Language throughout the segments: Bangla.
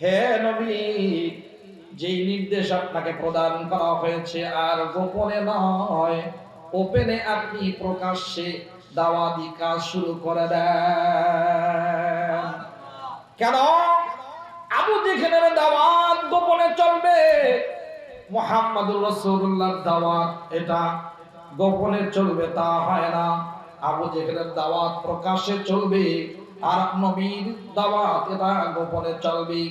হে নবী, যেই নির্দেশ আপনাকে প্রদান করা হয়েছে আর গোপনে নয়, ওপেনে আপনি প্রকাশ্যে দাওয়াতি কাজ শুরু করে দেন। কেন? আবু জেহেলের দাওয়াত গোপনে চলবে, মুহাম্মদুর রাসূলুল্লাহর দাওয়াত এটা গোপনে চলবে তা হয় না। আবু জেহেলের দাওয়াত প্রকাশ্যে চলবে, আর নবীর দাওয়াত এটা গোপনে চলবে।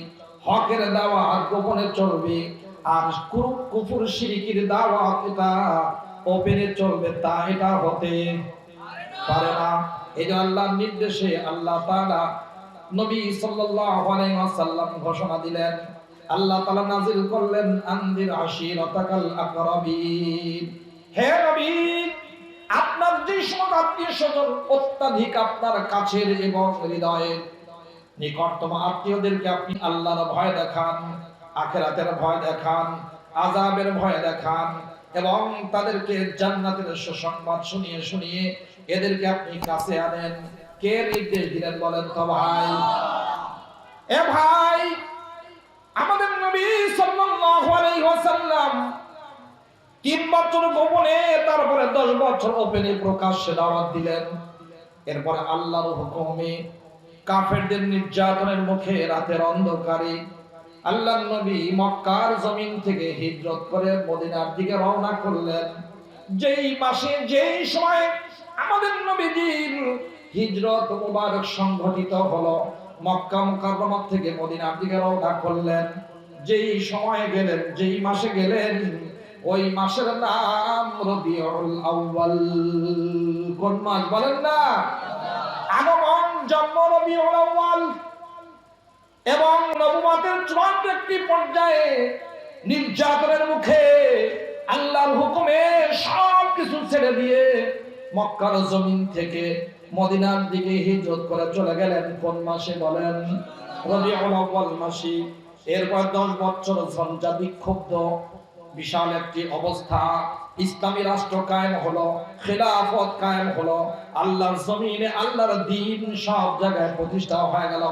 হকের দাওয়াত গোপনে চলবে, আর কুফর শিরকির দাওয়াত এটা ওপেনে চলবে, তা এটা হতে পারে না। এই যে আল্লাহর নির্দেশে আল্লাহ তাআলা নবী সাল্লাল্লাহু আলাইহি ওয়াসাল্লাম ঘোষণা দিলেন, আল্লাহ তাআলা নাযিল করলেন, আনদির আশিরাতাকাল আকরাবিন। হে নবী, আপনার যে সমস্ত আত্মীয়-স্বজন অত্যাধিক আপনার কাছের এবং হৃদয়ের নিকটতম আত্মীয়দেরকে আপনি আল্লাহর ভয় দেখান, আখিরাতের ভয় দেখান, আযাবের ভয় দেখান, এবং তাদেরকে জান্নাতের সুসংবাদ শুনিয়ে শুনিয়ে এদেরকে আপনি কাছে আনেন। কে নির্দেশ দিলেন বলেন তো ভাই? এ ভাই, আমাদের নবী সাল্লাল্লাহু আলাইহি ওয়াসাল্লাম 3 বছর গোপনে, তারপরে 10 বছর ওপেনে প্রকাশ্যে দাওয়াত দিলেন। এরপর আল্লাহর হুকুমে কাফেরদের নির্যাতনের মুখে রাতের অন্ধকারে আল্লাহর নবী মক্কার জমিন থেকে হিজরত করে মদিনার দিকে রওনা করলেন। যেই মাসে যেই সময় আমাদের নবীজির হিজরত মুবারক সংঘটিত হলো, মক্কা মুকাররমা থেকে মদিনার দিকে রওনা করলেন, যেই সময় গেলেন, যেই মাসে গেলেন, ওই মাসের নাম রবিউল আউয়াল। কোন মাস বলেন না? আগমন জন্ম রবিউল আউয়াল। এবং নবুয়তের চূড়ান্ত একটি পর্যায়ে নির্যাতনের মুখে আল্লাহর হুকুমে সব কিছু ছেড়ে দিয়ে মক্কার জমিন থেকে মদিনার দিকে হিজরত করে চলে গেলেন। কোন মাসে বলেন? রবিউল আউয়াল মাসে। এরপর 10 বছর ঝঞ্ঝা বিক্ষুব্ধ বিশাল একটি অবস্থা, ইসলামী রাষ্ট্র কায়েম হলো, খেলাফত কায়েম হলো, আল্লাহর জমিনে আল্লাহর দ্বীন সব জায়গায় প্রতিষ্ঠা হয়ে গেল।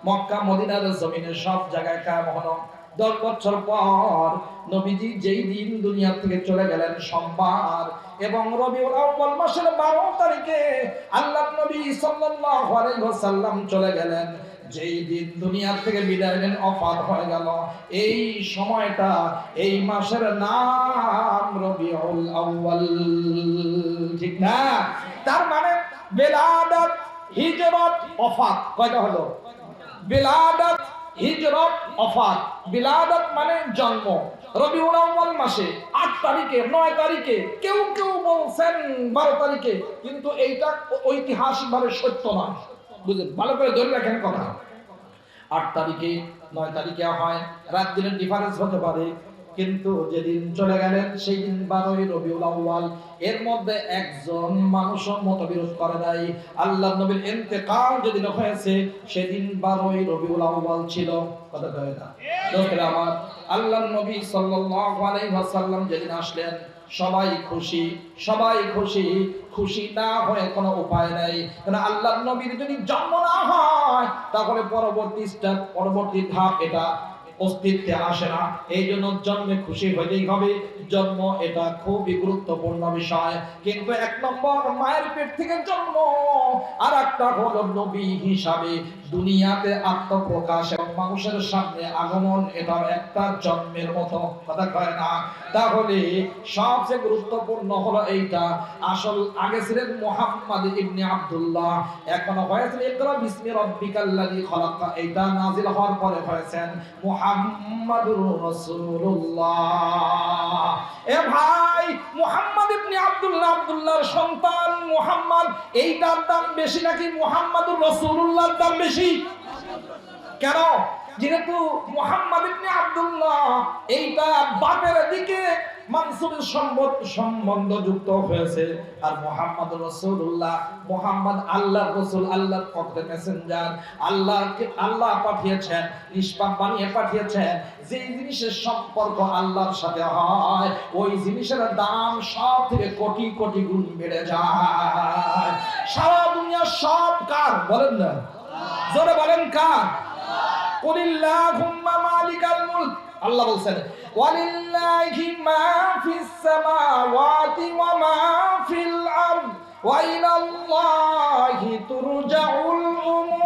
মক্কা মদিনার জমিনে সব জায়গায় কায়েম হলো। 10 বছর পর নবীজি যেই দিন দুনিয়া থেকে চলে গেলেন, সোমবার, এবং রবিউল আউয়াল মাসের 12 তারিখে আল্লাহর নবী সাল্লাল্লাহু আলাইহি ওয়াসাল্লাম চলে গেলেন। যেই দিন দুনিয়া থেকে বিদায় নেন, ওফাত হয়ে গেল, এই সময়টা, এই মাসের নাম রবিউল আউয়াল। ঠিক না? তার মানে বিলাদাত, হিজরত, ওফাত কয়টা হলো? বিলাদাত, হিজরত, ওফাত। বিলাদাত মানে জন্ম রবিউল আউয়াল মাসে 8 তারিখে, 9 তারিখে, কেউ কেউ বলছেন 12 তারিখে, কিন্তু এইটা ঐতিহাসিকভাবে সত্য নয়। বুঝলেন? ভালো করে ধরে রাখেন কথা। 8 তারিখে, 9 তারিখে হয়, রাত দিনের ডিফারেন্স হতে পারে, কিন্তু যেদিন চলে গেলেন সেই দিন 12ই রবিউল আউয়াল। এর মধ্যে একজন মানুষও মতবিরোধ করে নাই। আল্লাহর নবীর ইন্তেকাল যেদিন হয়েছে সেদিন 12ই রবিউল আউয়াল ছিল। কথা কয় না? দোস্তরা আমার, আল্লাহর নবী সাল্লাল্লাহু আলাইহি ওয়াসাল্লাম যেদিন আসলেন, সবাই খুশি, সবাই খুশি। খুশি না হয়ে কোনো উপায় নাই, কারণ আল্লাহর নবীর যদি জন্ম না হয় তাহলে পরবর্তী ধাপ এটা অস্তিত্বে আসে না। এই জন্য জন্মে খুশি হইতেই হবে। জন্ম এটা খুবই গুরুত্বপূর্ণ বিষয়, কিন্তু 1 নম্বর মায়ের পেট থেকে জন্ম, আর একটা হলো নবী হিসাবে দুনিয়াতে আত্মপ্রকাশ এবং মানুষের সামনে আগমন, এটা একটা জন্মের মতো। কথা কয় না? তাহলে সবচেয়ে গুরুত্বপূর্ণ হলো এইটা। আসল আগে ছিলেন মুহাম্মদ ইবনে আব্দুল্লাহ, এখন হয়েছে ইকরা বিসমি রাব্বিকাল্লাযী খলাক। এইটা নাযিল হওয়ার পরে হয়েছেন মুহাম্মাদুর রাসূলুল্লাহ। এ ভাই, মুহাম্মদ ইবনে আব্দুল্লাহ, আব্দুল্লাহর সন্তান মুহাম্মদ, এইটার দাম বেশি নাকি মুহাম্মাদুর রাসূলুল্লাহর দাম বেশি? কেন? যেহেতু মুহাম্মদ ইবনে আব্দুল্লাহ এইটা বাপের দিকে মানসুবের সম্বন্ধ যুক্ত হয়েছে, আর মুহাম্মদুর রাসূলুল্লাহ, মুহাম্মদ আল্লাহর রাসূল, আল্লাহর পথে মেসেঞ্জার। আল্লাহ পাঠিয়েছেন, নিষ্পাপ বানিয়ে পাঠিয়েছেন। যে জিনিসের সম্পর্ক আল্লাহর সাথে হয়, ওই জিনিসের দাম সব থেকে কোটি কোটি গুণ বেড়ে যায়। সারা দুনিয়া সব কার? বলেন না, জোরে বলেন কার? কুলিল্লাহুম্মা মালিকাল মুলক, আল্লাহ বলছেন ওয়ালিল্লাহি মা ফিস সামাওয়াতি ওয়া মা ফিল আরদ ওয়া ইলাল্লাহি তুরজাউল উমুর।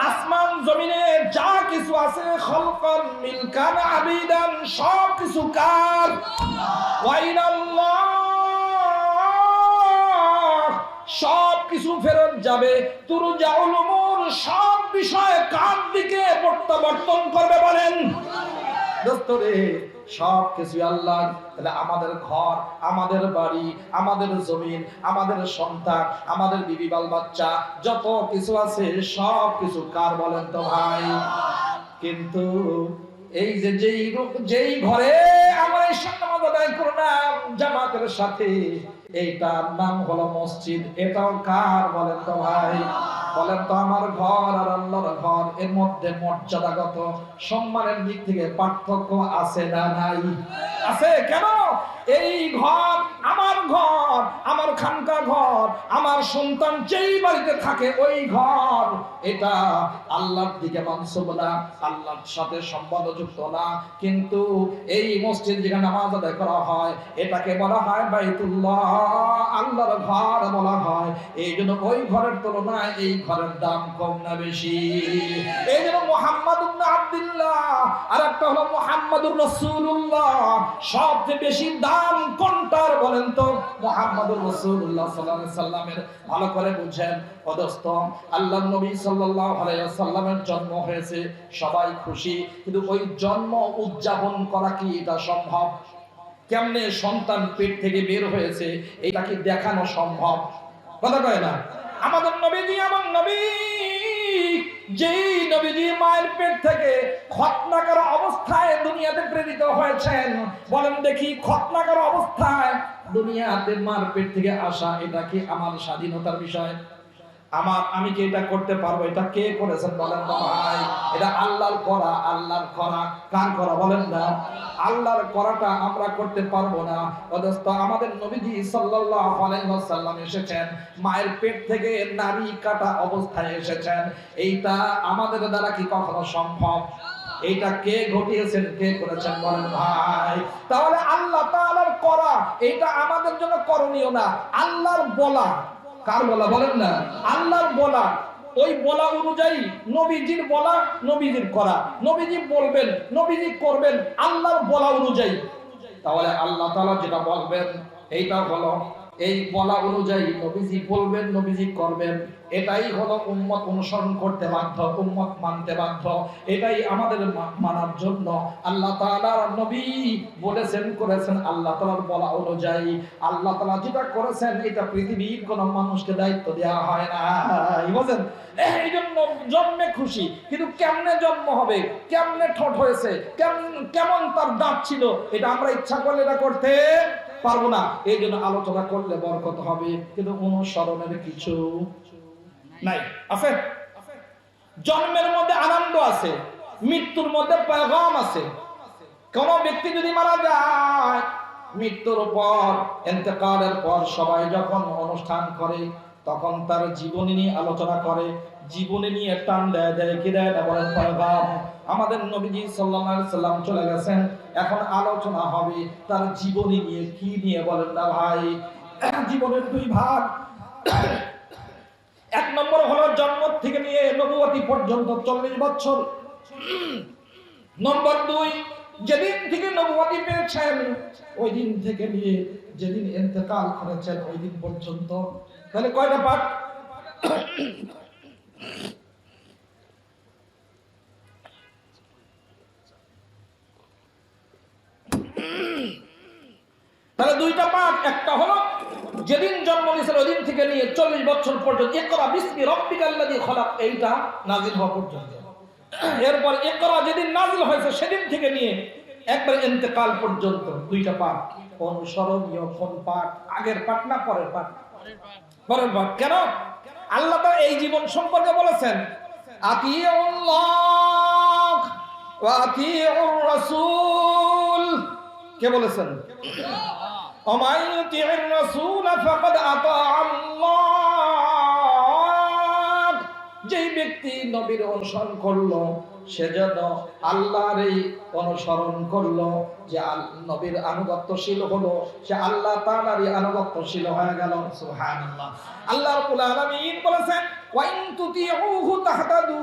আসমান জমিনে যা কিছু আছে, খলকান মিলকান আবিদান, সব কিছু কার? ওয়া ইলাল্লাহ, সব কিছু ফেরত যাবে। তুরজাউল উমুর, সব বিষয় কার দিকে প্রত্যাবর্তন করবে বলেন? দোস্তরে সব কিছু আল্লাহ। তাহলে আমাদের ঘর, আমাদের বাড়ি, আমাদের জমিন, আমাদের সন্তান, আমাদের বিবি বাল বাচ্চা, যত কিছু আছে সব কিছু কার বলেন তো ভাই? কিন্তু এই যে যেই ঘরে আমরা নামাজ আদায় করলাম জামাতের সাথে, এইটার নাম হলো মসজিদ, এটাও কার বলেন তো ভাই? বলেন তো আমার ঘর আর আল্লাহর ঘর এর মধ্যে মর্যাদাগত সম্মানের দিক থেকে পার্থক্য আছে না নাই? আছে। কেন? এই ঘর আমার ঘর, আমার খানকা ঘর, আমার সন্তান যেই বাড়িতে থাকে ওই ঘর, এটা আল্লাহর দিকে মানসুব না, আল্লাহর সাথে সম্বন্ধযুক্ত না। কিন্তু এই মসজিদ যেখানে নামাজ আদায় করা হয় এটাকে বলা হয় বাইতুল্লাহ, আল্লাহর ঘর বলা হয়। এই জন্য ওই ঘরের তুলনায় এই ঘরের দাম কম না বেশি? এই জন্য মুহাম্মদ ইবনে আব্দুল্লাহ আর একটা হলো মুহাম্মাদুর রাসূলুল্লাহ, সবচেয়ে বেশি দাম কোনটার বলেন তো? মুহাম্মাদুর রাসূলুল্লাহ সাল্লাল্লাহু আলাইহি সাল্লামের। ভালো করে বুঝেন ও দোস্ত, আল্লাহর নবী সাল্লাল্লাহু আলাইহি ওয়াসাল্লামের জন্ম হয়েছে, সবাই খুশি, কিন্তু ওই জন্ম উদযাপন করা কি এটা সম্ভব? কেমনে সন্তান পেট থেকে বের হয়েছে এটা কি দেখানো সম্ভব? কথা কয় না? আমাদের নবীজি, আমার নবী, যেই নবীজি মায়ের পেট থেকে খতনাকার অবস্থায় দুনিয়াতে প্রেরিত হয়েছেন, বলেন দেখি খতনাকার অবস্থায় দুনিয়াতে মার পেট থেকে আসা, এটা কি আমার স্বাধীনতার বিষয়? আমি কি এটা করতে পারবো? এটা কে করেছেন বলেন তো ভাই? এটা আল্লাহর করা। আল্লাহর করা কার করা বলেন না? আল্লাহর করাটা আমরা করতে পারবো না। অথচ আমাদের নবীজি সাল্লাল্লাহু আলাইহি ওয়াসাল্লাম এসেছেন মায়ের পেট থেকে নারী কাটা অবস্থায় এসেছেন। এইটা আমাদের দ্বারা কি কখনো সম্ভব? এইটা কে ঘটিয়েছেন, কে করেছেন বলেন ভাই? তাহলে আল্লাহ তাআলার করা এটা আমাদের জন্য করণীয় না, আল্লাহর বলা। কার বলা বলেন না? আল্লাহর বলা। ওই বলা অনুযায়ী নবীজির বলা, নবীজির করা। নবীজি বলবেন, নবীজি করবেন আল্লাহর বলা অনুযায়ী। তাহলে আল্লাহ তাআলা যেটা বলবেন এইটা হলো এই বলা অনুযায়ী নবীজি বলবেন, নবীজি করবেন। এটাই হলো উম্মত অনুসরণ করতে বাধ্য, উম্মত মানতে বাধ্য। এটাই আমাদের মানার জন্য আল্লাহ তাআলার নবী বলেছেন, করেছেন আল্লাহ তাআলার বলা অনুযায়ী। আল্লাহ তাআলা যেটা করেছেন এটা পৃথিবীর কোন মানুষকে দায়িত্ব দেওয়া হয় না। বুঝেন? এই জন্য জন্মে খুশি, কিন্তু কেমনে জন্ম হবে, কেমনে ঠোঁট হয়েছে, কেমন তার দাঁত ছিল, এটা আমরা ইচ্ছা করলে এটা করতে পারবো না। এই জন্য আলোচনা করলে বরকত হবে, কিন্তু অনুসরণের কিছু নাই। আছে? জন্মের মধ্যে আনন্দ আছে, মৃত্যুর মধ্যে পেগাম আছে। কোন ব্যক্তি যদি মারা যায়, মৃত্যুর পর, ইন্তেকালের পর সবাই যখন অনুষ্ঠান করে তখন তার জীবনী নিয়ে আলোচনা করে, জীবনী নিয়ে টান দেয় কি দেয় না বলেন? পেগাম। আমাদের নবীজি সাল্লাল্লাহু আলাইহি সাল্লাম চলে গেছেন, এখন আলোচনা হবে তার জীবনী নিয়ে। কি নিয়ে বলেন না ভাই? জীবনের দুই ভাগ। এক নম্বর হলো জন্ম থেকে নিয়ে নবুয়তি পর্যন্ত 40 বছর। নম্বর 2, যেদিন থেকে নবুয়তি পেয়েছেন ওই দিন থেকে নিয়ে যেদিন ইন্তেকাল করেছেন ওই দিন পর্যন্ত। তাহলে কয়টা পাঠ? তাহলে দুইটা পাঠ। একটা হলো যেদিন জন্ম নিয়েছেন ওই দিন থেকে নিয়ে 40 বছর পর্যন্ত ইকরা বিসমি রাব্বিকাল্লাযী খলাক, এইটা নাযিল হওয়া পর্যন্ত। এরপর ইকরা যেদিন নাযিল হয়েছে সেদিন থেকে নিয়ে একবার ইন্তেকাল পর্যন্ত দুইটা পাঠ। অনুসরণীয় কোন পাঠ? আগের পাঠ না পরের পাঠ? পরের পাঠ। কেন? আল্লাহ তাআলা এই জীবন সম্পর্কে বলেছেন আতিউল্লাহ ওয়া আতিউর রাসূল। কে বলেছেন? ওমাই ইউতিউর রাসূল ফাকাদ আতা আল্লাহ। যেই ব্যক্তি নবীর অনুসরণ করলো সে যেন আল্লাহর এই অনুসরণ করলো, যে নবীর আনুগত্যশীল হলো সে আল্লাহ তাআলারই আনুগত্যশীল হয়ে গেল। সুবহানাল্লাহ। আল্লাহ রাব্বুল আলামিন বলেছেন ওয়া ইন তুতিউহু তাহতাদু,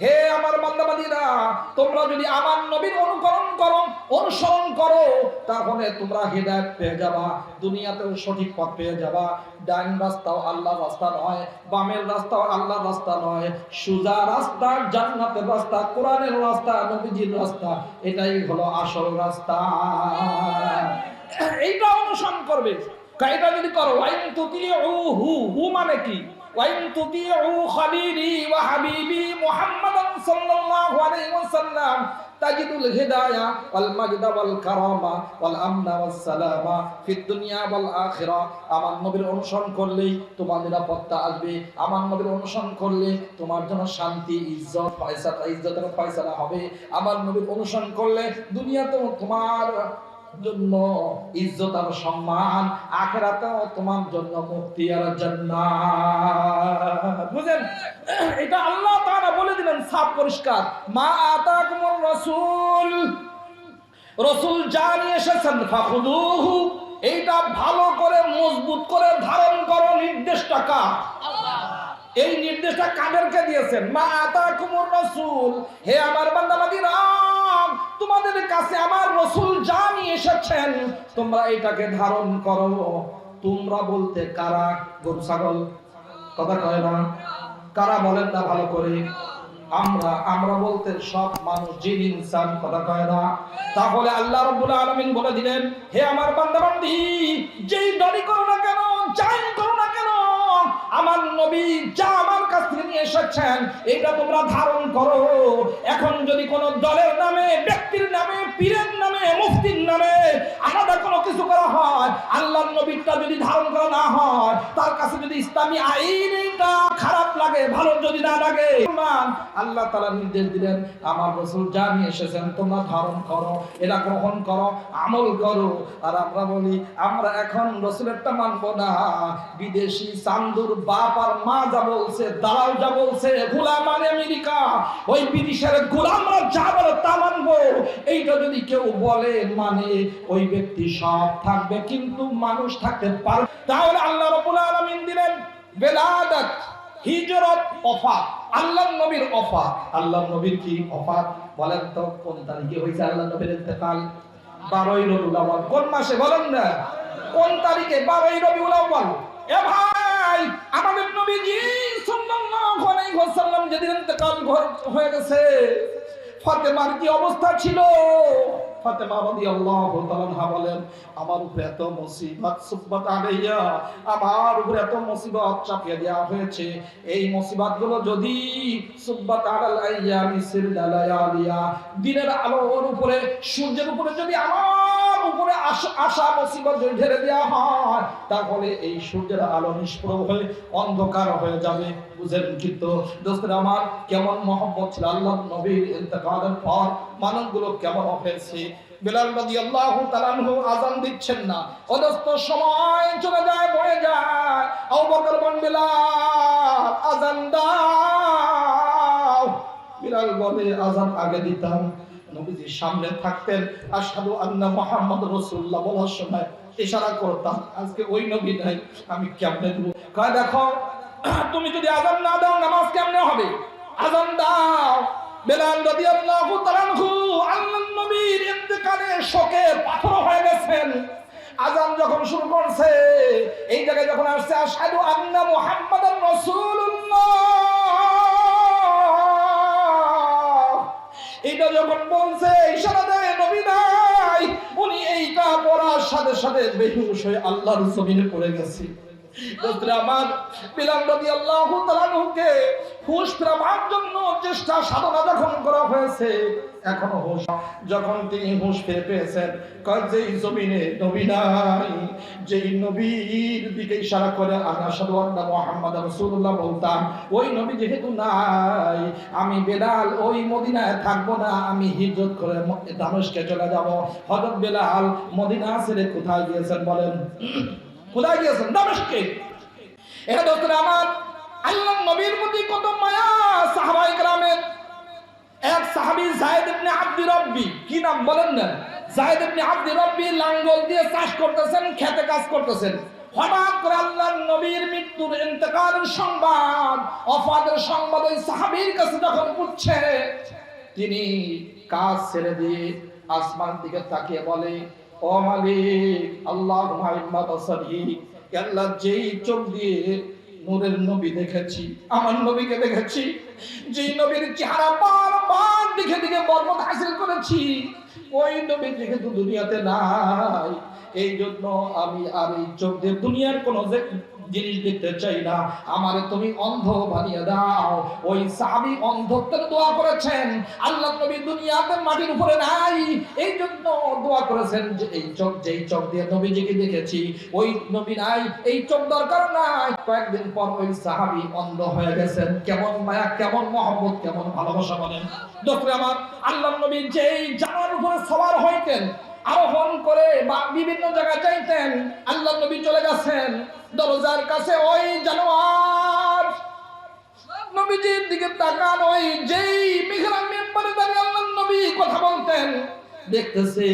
হে আমার বান্দাবান্দীরা তোমরা যদি আমার নবীর অনুসরণ করো তাহলে তোমরা হেদায়েত পেয়ে যাবা, দুনিয়াতেও সঠিক পথ পেয়ে যাবা। ডান রাস্তাও আল্লাহর রাস্তা নয়, বামের রাস্তাও আল্লাহর রাস্তা নয়, সোজা রাস্তা জান্নাতের রাস্তা, কোরআনের রাস্তা, নবীজির রাস্তা, এটাই হলো আসল রাস্তা। এইটা অনুসরণ করবে। এটা যদি করো ওয়াইন তুতিউহু, হু মানে কি? ওয়াইন তুতিউ খলিলি ওয়া হাবিবি মুহাম্মাদান সাল্লাল্লাহু আলাইহি ওয়াসাল্লাম তাজিদুল হিদায়া ওয়াল মাজদা ওয়াল কারামা ওয়াল আমনা ওয়াস সালামা ফিদ দুনিয়া ওয়াল আখিরা। আমার নবীর অনুসরণ করলেই তোমার নিরাপত্তা আসবে, আমার নবীর অনুসরণ করলে তোমার জন্য শান্তি, ইজ্জত, ফয়সালা, ইজ্জতের ফয়সালা হবে। আমার নবীর অনুসরণ করলে দুনিয়াতেও তোমার জন্য ইজ্জত আর সম্মান, আখিরাতেও তোমার জন্য মুক্তি আর জান্নাত। বুঝেন? এটা আল্লাহ তাআলা বলে দিলেন সাফ পরিষ্কার, মা আতাকুমুর রাসূল, রাসূল যা নিয়ে এসেছেন ফাখুদুহু, এইটা ভালো করে মজবুত করে ধারণ করো। নির্দেশটা কার? আল্লাহ। এই নির্দেশটা কাদেরকে দিয়েছেন? মা আতাকুমুর রাসূল, হে আমার বান্দাবান্দীরা তোমাদের কাছে আমার রাসূল যা নিয়ে এসেছেন তোমরা এটাকে ধারণ করো। তোমরা বলতে কারা? গরু ছাগল? কথা কয় না? কারা বলেন না ভালো করে? আমরা বলতে সব মানুষ, জিন, ইনসান। কথা কয় না? তাহলে আল্লাহ রাব্বুল আলামিন বলে দিলেন, হে আমার বান্দাবান্দি যেই দাবি করো না কেন, যাই করো না কেন, আমার নবী যা আমার কাছ থেকে নিয়ে এসেছেন এটা তোমরা ধারণ করো। এখন যদি কোন দলের নামে, ব্যক্তির নামে, পীরের নামে, মুফতির নামে আলাদা কোনো কিছু করা হয়, আল্লাহর নবীটা যদি ধারণ করা না হয়, তার কাছে যদি ইসলামী আইনটা খারাপ লাগে, ভালো যদি না লাগে, আল্লাহ তাআলা নির্দেশ দিলেন আমার রাসূল যা নিয়ে এসেছেন তোমরা ধারণ করো, এটা গ্রহণ করো, আমল করো। আর আমরা বলি আমরা এখন রাসূলেরটা মানবো না, বিদেশি চান্দুর বাপ আর মা যা বলছে, দালাল যা বলছে, গোলাম মানে আমেরিকা, ওই বিদেশের গোলামরা যা বলে তা মানবো। এইটা যদি কেউ বলে মানে ওই ব্যক্তি সব থাকবে কিন্তু মানুষ থাকতে পারবে। তাহলে আল্লাহ রাব্বুল আলামিন দিলেন বেলাদাত, হিজরত, ওফাত, আল্লাহর নবীর ওফাত। আল্লাহর নবীর কি ওফাত বলেন তো? কোন তারিখে হয়েছে আল্লাহর নবীর ইন্তেকাল? 12ই রবিউল আউয়াল। কোন মাসে বলেন না? কোন তারিখে? 12ই রবিউল আউয়াল। এ ভাই, আমাদের নবীজি সাল্লাল্লাহু আলাইহি ওয়াসাল্লাম যেদিন ইন্তেকাল হয়ে গেছে, ফাতেমার কি অবস্থা ছিল? ফাতেমা রাদিয়াল্লাহু তাআলা বলেন আমার উপরে এত মুসিবত সুব্বাত আলাইয়া, আমার উপরে এত মুসিবত চাপিয়ে দেওয়া হয়েছে, এই মুসিবতগুলো যদি সুব্বাত আলাল আইয়ামি সিরলালায়ালিয়া, দিনের আলোর উপরে, সূর্যের উপরে যদি আমার উপরে আসা মুসিবত যদি ঢেলে দেওয়া হয় তাহলে এই সূর্যের আলো নিষ্প্রভ হয়ে অন্ধকার হয়ে যাবে। বুঝেন? কিন্তু দোস্তরা আমার কেমন মহব্বত ছিল আল্লাহর নবীর ইন্তেকালের পর, মানুষগুলো কেমন হয়েছে। বিলাল রাদিয়াল্লাহু তাআলা আনহু আযান দিচ্ছেন না, অদস্ত সময় চলে যায়, বয়ে যায়। আবু বকর বলেন বিলাল আযান দাও। বিলাল বলে আযান আগে দিতাম, নবীজি সামনে থাকতেন, আশহাদু আন্না মুহাম্মাদুর রাসূলুল্লাহ বলার সময় ইশারা করতাম, আজকে ওই নবী নাই, আমি কেমনে দেব? কয় দেখো তুমি যদি আযান না দাও নামাজ কেমনে হবে? আযান দাও। বেলাল রাদিয়াল্লাহু তাআলা আনহু আল্লাহর নবীর ইন্তেকালে শোকে পাথর হয়ে গেছেন। আযান যখন শুরু করছে, এই জায়গায় যখন আসছে আশহাদু আন্না মুহাম্মাদার রাসূলুল্লাহ, এটা যখন বলছে, ইশারা দেয় নবী নাই, উনি এইটা পড়ার সাথে সাথে বেহুশ হয়ে আল্লাহর জমিনে পড়ে গেছে। আমার বিলাল রাদিয়াল্লাহু তাআলা আনহুকে হুঁশ ফেরাবার জন্য চেষ্টা সাধনা যখন করা হয়েছে, এখনো হুঁশ, যখন তিনি হুঁশ ফিরে পেয়েছেন, যেই জমিনে নবী নাই, যেই নবীর দিকে ইশারা করে আমি আশহাদু আন্না মুহাম্মাদার রাসূলুল্লাহ বলতাম, ওই নবী যেহেতু নাই, আমি বেলাল ওই মদিনায় থাকবো না, আমি হিজরত করে দামেস্কে চলে যাব। হযরত বেলাল মদিনা ছেড়ে কোথায় গিয়েছেন বলেন? কোথায় গিয়েছেন? দামেস্কে। এটা দোস্তরা আমার, আল্লাহর নবীর প্রতি কত মায়া সাহাবী যায়েদ ইবনে আব্দি রব্বি, কি নাম বলেন না? যায়েদ ইবনে আব্দি রব্বি লাঙ্গল দিয়ে চাষ করতেছেন, খেতে কাজ করতেছেন। হঠাৎ করে আল্লাহর নবীর মৃত্যুর, ইন্তেকালের সংবাদ, ওফাতের সংবাদ ওই সাহাবীর কাছে যখন পৌঁছে, তিনি কাজ ছেড়ে দিয়ে আসমান দিকে তাকিয়ে বলে, ও মালিক, আল্লাহুম্মা ইম্মা বাসারি, আল্লাহ, যেই চোখ দিয়ে নূরের নবী দেখেছি, আমার নবীকে দেখেছি, যেই নবীর চেহারা বারবার দেখে দেখে বরকত হাসিল করেছি, ওই নবী যেহেতু দুনিয়াতে নাই, এই জন্য আমি আর এই চোখ দিয়ে দুনিয়ার কোনো জিনিস দেখতে চাই না, আমারে তুমি অন্ধ বানিয়ে দাও। ওই সাহাবী অন্ধত্বের দোয়া করেছেন, আল্লাহ নবী দুনিয়াতে মাটির উপরে নাই, এই জন্য দোয়া করেছেন যে এই চোখ, যেই চোখ দিয়ে নবীজিকে দেখেছি, ওই নবী নাই, এই চোখ দরকার নাই। কয়েকদিন পর ওই সাহাবী অন্ধ হয়ে গেছেন। কেমন মায়া, কেমন মহব্বত, কেমন ভালোবাসা বলেন দোস্ত আমার। আল্লাহ নবী যেই জানার উপরে সওয়ার হইতেন, আরোহণ করে বা বিভিন্ন জায়গায় যাইতেন, আল্লাহ নবী চলে গেছেন দরজার কাছে, ওই জানোয়ার নবীজির দিকে তাকান, ওই যেই মিহরাব মিম্বরে দাঁড়িয়ে আল্লাহ নবী কথা বলতেন, দেখতেছে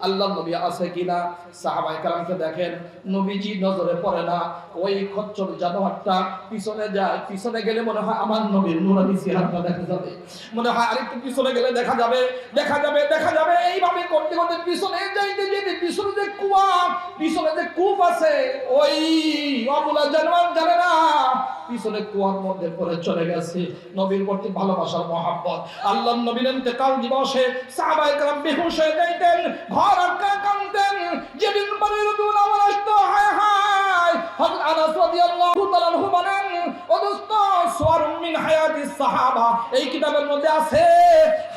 আল্লাহ নবী আছে কিনা। সাহাবায়ে কেরামকে দেখেন, নবীজি নজরে পড়ে না, ওই খচ্চর জানোয়ারটা পিছনে যায়, পিছনে গেলে মনে হয় আমার নবীর নূরানি চেহারাটা দেখা যাবে, মনে হয় আরেকটু পিছনে গেলে দেখা যাবে, দেখা যাবে, দেখা যাবে। এইভাবে করতে করতে পিছনে যাইতে যেতে পিছনে যে কুয়া, পিছনে যে কূপ আছে, ওই অবলা জানোয়ার জানে না পিছনে কুয়ার মধ্যে পড়ে চলে গেছে। নবীর প্রতি ভালোবাসার মহব্বত। আল্লাহর নবীর ইন্তেকাল দিবসে সাহাবায়ে কেরাম বেহুশ হয়ে যাইতেন, ঘর আটকা কাঁদতেন। যেদিন পরে রবিউল আউয়াল আসতো, হায় হায়, হযরত আনাস রাদিয়াল্লাহু তাআলা আনহু বলেন, ও দোস্ত, সুওয়ারুম মিন হায়াতিস সাহাবা, এই কিতাবের মধ্যে আছে,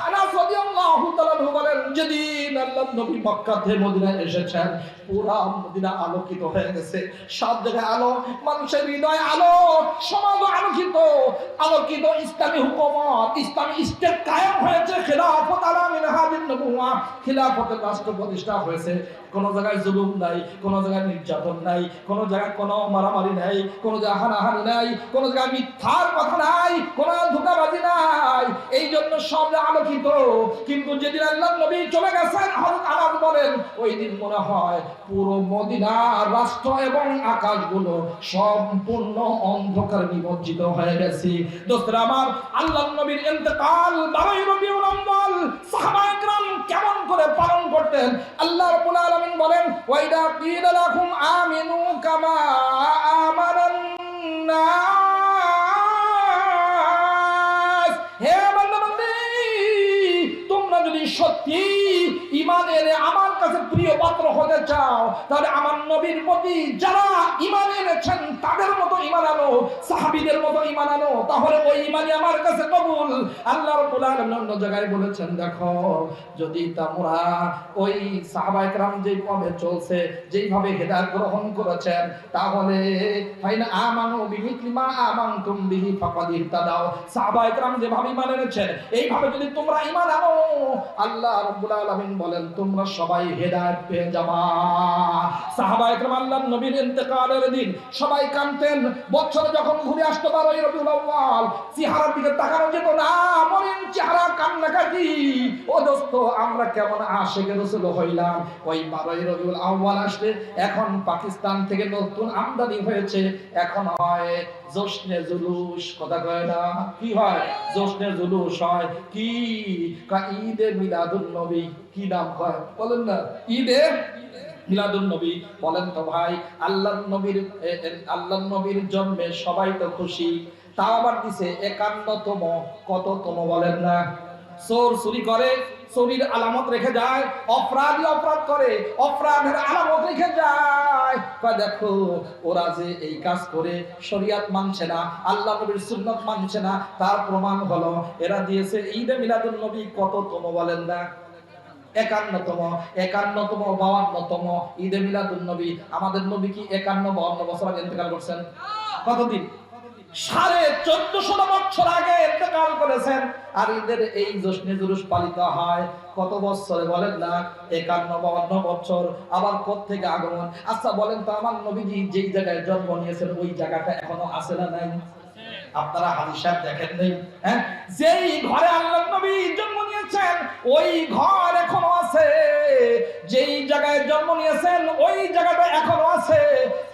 আনাস রাদিয়াল্লাহু তাআলা আনহু বলেন, যেদিন আল্লাহর নবী মক্কা থেকে মদিনায় এসেছেন, পুরা মদিনা আলোকিত হয়ে গেছে, সব জায়গায় আলো, মানুষের হৃদয় আলো, সমাজ আলোকিত, আলোকিত। ইসলামী হুকুমত, ইসলামী স্টেট কায়েম হয়েছে, খিলাফত আলা মিনহাজিন নবুওয়া, খিলাফতের রাষ্ট্র প্রতিষ্ঠা হয়েছে। কোন জায়গায় জুলুম নাই, কোন জায়গায় নির্যাতন নাই, কোন জায়গায় কোনো মারামারি নাই, কোন জায়গায় হানাহানি নাই, কোন জায়গায় মিথ্যার কথা নাই, কোন ধোঁকাবাজি নাই, এই জন্য সব আলোকিত। কিন্তু যেদিন আল্লাহর নবী চলে গেছেন, হযরত আনাস বলেন, ওই দিন মনে হয় পুরো মদিনা রাষ্ট্র এবং আকাশগুলো সম্পূর্ণ অন্ধকার নিমজ্জিত হয়ে গেছে। দোস্তরা আমার, আল্লাহর নবীর ইন্তেকাল 12 রবিউল আউয়াল সাহাবায়ে কেরাম কেমন করে পালন করতেন, আল্লাহ রাব্বুল আলামিন বলেন, ওয়াইদা কিলা লাকুম আমিনু কামা আমারান নাস, হে বান্দা-বান্দি, তোমরা যদি সত্যি ঈমানের আমার কাছে প্রিয় পাত্র হতে চাও, তাহলে আমার নবীর প্রতি যারা ঈমান এনেছেন তাদের মতো ঈমান আনো, সাহাবীদের মতো ঈমান আনো, তাহলে ওই ঈমানই আমার কাছে কবুল। আল্লাহ রাব্বুল আলামিন অন্য জায়গায় বলেছেন, দেখো, যদি তোমরা ওই সাহাবায়ে কেরাম যেই পথে চলছে, যেইভাবে হেদায়েত গ্রহণ করেছেন, তাহলে ফাইন আমানু বিমিথলি মা আমানতুম বিহি ফাকাদ ইহতাদাও, সাহাবায়ে কেরাম যেভাবে ঈমান এনেছেন, এইভাবে যদি তোমরা ঈমান আনো, আল্লাহ রাব্বুল আলামিন বলেন, তোমরা সবাই হেদায়েত পেয়ে যাবা। সাহাবায়ে কেরাম আল্লাহর নবীর ইন্তেকালের দিন সবাই কাঁদতেন। বছরে যখন ঘুরে আসতো 12 রবিউল আউয়াল, চেহারার দিকে তাকানো যেত না, মলিন চেহারা, কান্নাকাটি। ও দোস্ত, আমরা কেমন আশিকে রাসূল হইলাম, ওই 12 রবিউল আউয়াল আসলে। এখন পাকিস্তান থেকে নতুন আমদানি হয়েছে, এখন হয় জশ্নে জুলুস, কথা কয় না, কি হয়? জশ্নে জুলুস হয়, কি ঈদে মিলাদুন নবী, কি নাম কয় বলেন না, ঈদে মিলাদুন নবী। বলেন তো ভাই, আল্লাহর নবীর জন্মে সবাই তো খুশি, তাও আবার দিছে 51তম, কততম বলেন না? চোর চুরি করে, চুরির আলামত রেখে যায়, অপরাধী অপরাধ করে, অপরাধের আলামত রেখে যায়। দেখো, ওরা যে এই কাজ করে শরীয়ত মানছে না, আল্লাহ নবীর সুন্নাত মানছে না, তার প্রমাণ হলো এরা দিয়েছে ঈদে মিলাদুন নবী কততম বলেন না? 51তম, 52তম ঈদে মিলাদুন নবী। আমাদের নবী কি 51-52 বছর আগে ইন্তেকাল করছেন? কতদিন? 1450 বছর আগে ইন্তেকাল করেছেন। আর ঈদের এই জশ্নে জুলুস পালিত হয় কত বছরে বলেন না? 51-52 বছর। আবার কোত্থেকে আগমন? আচ্ছা বলেন তো, আমার নবীজি যেই জায়গায় জন্ম নিয়েছেন ওই জায়গাটা এখনো আছে না নাই? আপনারা হাদিস সাহেব দেখেন নাই? হ্যাঁ, যেই ঘরে আল্লাহর নবী জন্ম নিয়েছেন ওই ঘর এখনো আছে, যেই জায়গায় জন্ম নিয়েছেন ওই জায়গাটা এখনো আছে।